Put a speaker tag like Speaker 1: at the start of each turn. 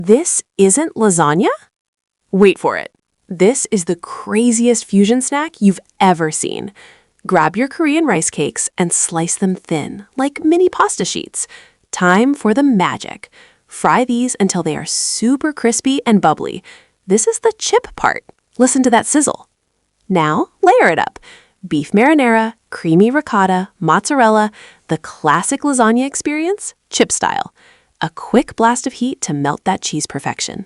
Speaker 1: This isn't lasagna? Wait for it. This is the craziest fusion snack you've ever seen. Grab your Korean rice cakes and slice them thin, like mini pasta sheets. Time for the magic. Fry these until they are super crispy and bubbly. This is the chip part. Listen to that sizzle. Now, layer it up. Beef marinara, creamy ricotta, mozzarella, the classic lasagna experience, chip style. A quick blast of heat to melt that cheese perfection.